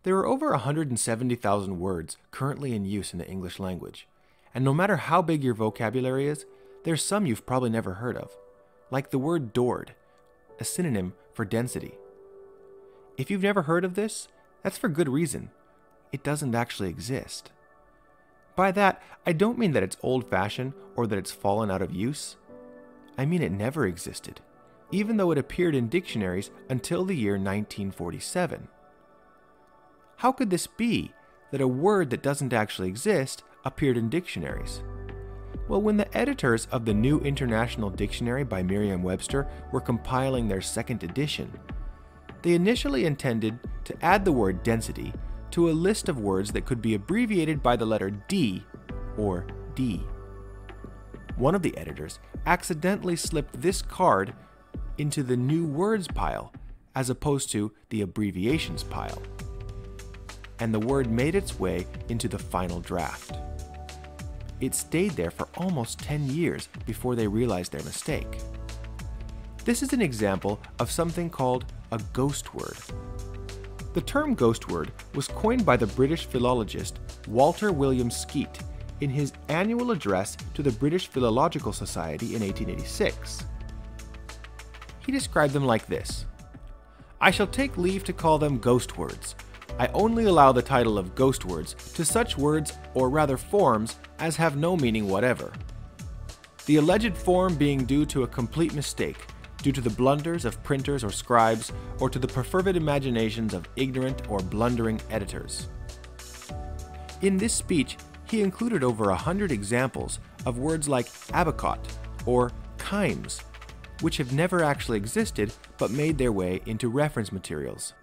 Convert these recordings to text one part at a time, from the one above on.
There are over 170,000 words currently in use in the English language, and no matter how big your vocabulary is, there's some you've probably never heard of, like the word dord, a synonym for density. If you've never heard of this, that's for good reason. It doesn't actually exist. By that, I don't mean that it's old-fashioned or that it's fallen out of use. I mean it never existed, even though it appeared in dictionaries until the year 1947. How could this be, that a word that doesn't actually exist appeared in dictionaries? Well, when the editors of the New International Dictionary by Merriam-Webster were compiling their second edition, they initially intended to add the word density to a list of words that could be abbreviated by the letter D or D. One of the editors accidentally slipped this card into the new words pile as opposed to the abbreviations pile, and the word made its way into the final draft. It stayed there for almost 10 years before they realized their mistake. This is an example of something called a ghost word. The term ghost word was coined by the British philologist Walter William Skeat in his annual address to the British Philological Society in 1886. He described them like this: "I shall take leave to call them ghost words. I only allow the title of ghost words to such words, or rather forms, as have no meaning whatever. The alleged form being due to a complete mistake, due to the blunders of printers or scribes, or to the perfervid imaginations of ignorant or blundering editors." In this speech, he included over 100 examples of words like abacot or chimes, which have never actually existed but made their way into reference materials.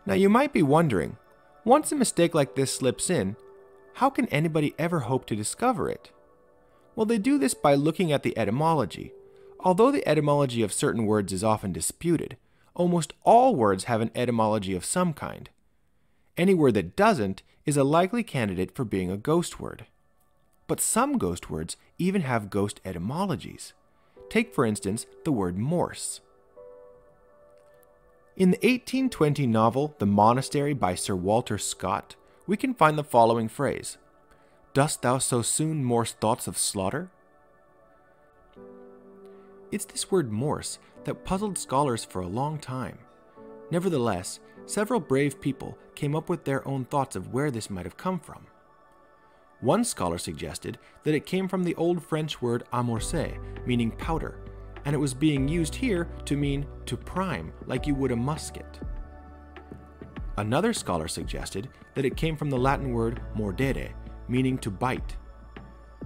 Now you might be wondering, once a mistake like this slips in, how can anybody ever hope to discover it? Well, they do this by looking at the etymology. Although the etymology of certain words is often disputed, almost all words have an etymology of some kind. Any word that doesn't is a likely candidate for being a ghost word. But some ghost words even have ghost etymologies. Take, for instance, the word Morse. In the 1820 novel The Monastery by Sir Walter Scott, we can find the following phrase: "Dost thou so soon morse thoughts of slaughter?" It's this word Morse that puzzled scholars for a long time. Nevertheless, several brave people came up with their own thoughts of where this might have come from. One scholar suggested that it came from the old French word amorcer, meaning powder, and it was being used here to mean to prime, like you would a musket. Another scholar suggested that it came from the Latin word mordere, meaning to bite.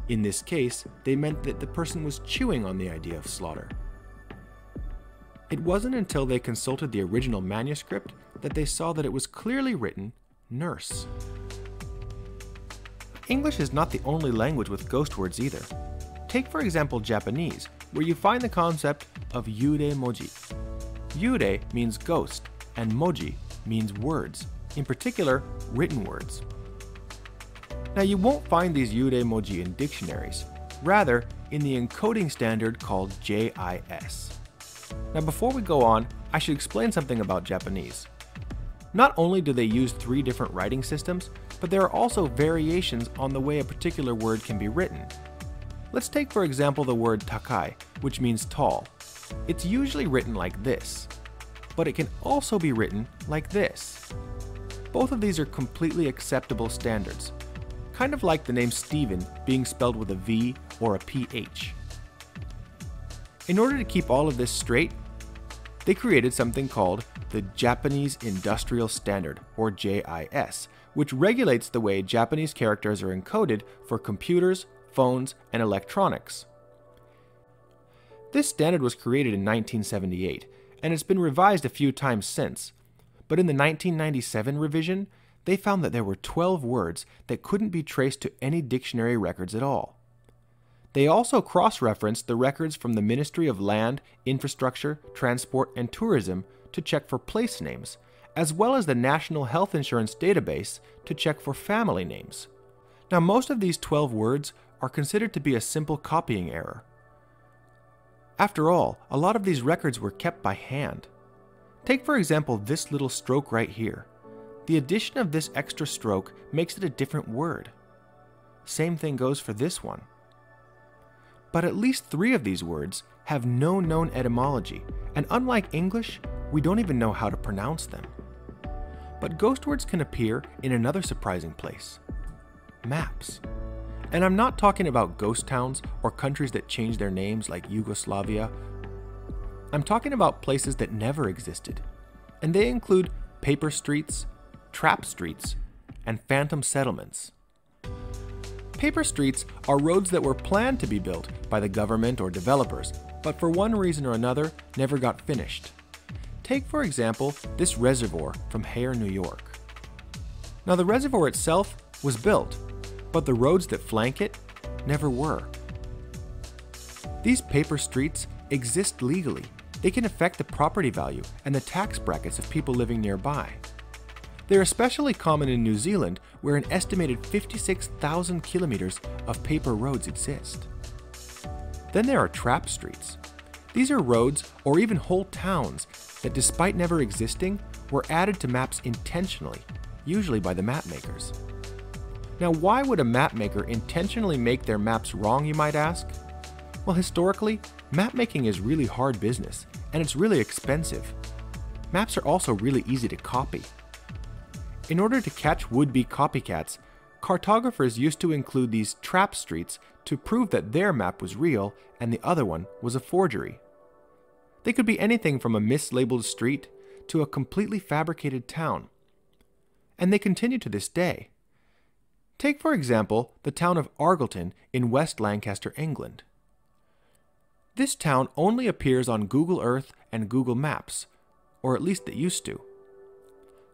In this case, they meant that the person was chewing on the idea of slaughter. It wasn't until they consulted the original manuscript that they saw that it was clearly written nurse. English is not the only language with ghost words either. Take for example Japanese, where you find the concept of yurei moji. Yurei means ghost, and moji means words, in particular written words. Now you won't find these yurei moji in dictionaries, rather in the encoding standard called JIS. Now before we go on, I should explain something about Japanese. Not only do they use 3 different writing systems, but there are also variations on the way a particular word can be written. Let's take for example the word takai, which means tall. It's usually written like this, but it can also be written like this. Both of these are completely acceptable standards, kind of like the name Stephen being spelled with a V or a PH. In order to keep all of this straight, they created something called the Japanese Industrial Standard, or JIS, which regulates the way Japanese characters are encoded for computers, phones, and electronics. This standard was created in 1978, and it's been revised a few times since, but in the 1997 revision, they found that there were 12 words that couldn't be traced to any dictionary records at all. They also cross-referenced the records from the Ministry of Land, Infrastructure, Transport, and Tourism to check for place names, as well as the National Health Insurance Database to check for family names. Now, most of these 12 words are considered to be a simple copying error. After all, a lot of these records were kept by hand. Take for example this little stroke right here. the addition of this extra stroke makes it a different word. Same thing goes for this one. But at least 3 of these words have no known etymology, and unlike English, we don't even know how to pronounce them. But ghost words can appear in another surprising place: maps. And I'm not talking about ghost towns or countries that change their names like Yugoslavia. I'm talking about places that never existed, and they include paper streets, trap streets, and phantom settlements. Paper streets are roads that were planned to be built by the government or developers, but for one reason or another never got finished. Take, for example, this reservoir from Hare, New York. Now, the reservoir itself was built, but the roads that flank it never were. These paper streets exist legally. They can affect the property value and the tax brackets of people living nearby. They're especially common in New Zealand, where an estimated 56,000 kilometers of paper roads exist. Then there are trap streets. These are roads or even whole towns that, despite never existing, were added to maps intentionally, usually by the map makers. Now, why would a map maker intentionally make their maps wrong, you might ask? Well, historically, map making is really hard business, and it's really expensive. Maps are also really easy to copy. In order to catch would-be copycats, cartographers used to include these trap streets to prove that their map was real and the other one was a forgery. They could be anything from a mislabeled street to a completely fabricated town. And they continue to this day. Take, for example, the town of Argleton in West Lancaster, England. This town only appears on Google Earth and Google Maps, or at least they used to.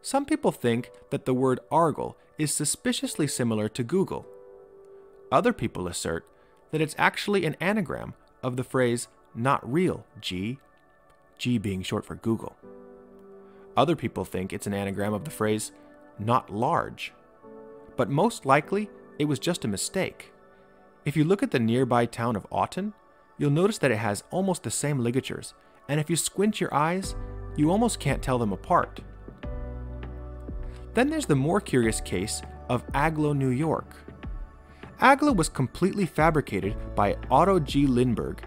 Some people think that the word Argle is suspiciously similar to Google. Other people assert that it's actually an anagram of the phrase "not real, G," G being short for Google. Other people think it's an anagram of the phrase "not large." But most likely, it was just a mistake. If you look at the nearby town of Auten, you'll notice that it has almost the same ligatures, and if you squint your eyes, you almost can't tell them apart. Then there's the more curious case of Agloe, New York. Agloe was completely fabricated by Otto G. Lindbergh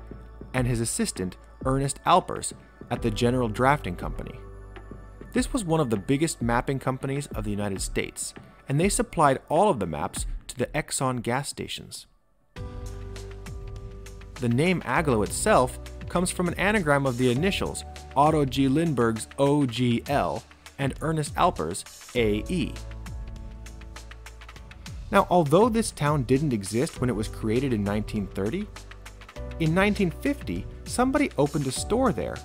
and his assistant Ernest Alpers at the General Drafting Company. This was one of the biggest mapping companies of the United States, and they supplied all of the maps to the Exxon gas stations. The name Agloe itself comes from an anagram of the initials Otto G. Lindbergh's OGL and Ernest Alpers' AE. Now, although this town didn't exist when it was created in 1930, in 1950 somebody opened a store there,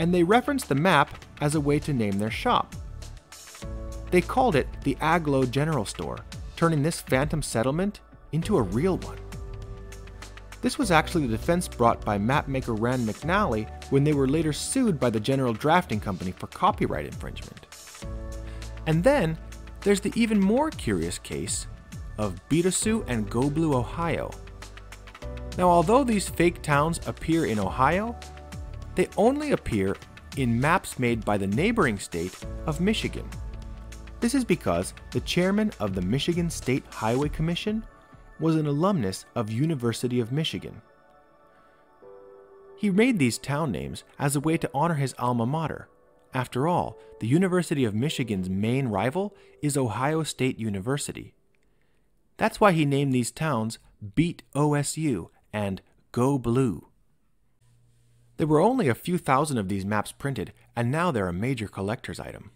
and they referenced the map as a way to name their shop. They called it the Agloe General Store, turning this phantom settlement into a real one. This was actually the defense brought by mapmaker Rand McNally when they were later sued by the General Drafting Company for copyright infringement. And then there's the even more curious case of Bidosu and Goblu, Ohio. Now, although these fake towns appear in Ohio, they only appear in maps made by the neighboring state of Michigan. This is because the chairman of the Michigan State Highway Commission was an alumnus of University of Michigan. He made these town names as a way to honor his alma mater. After all, the University of Michigan's main rival is Ohio State University. That's why he named these towns Beat OSU and Go Blue. There were only a few thousand of these maps printed, and now they're a major collector's item.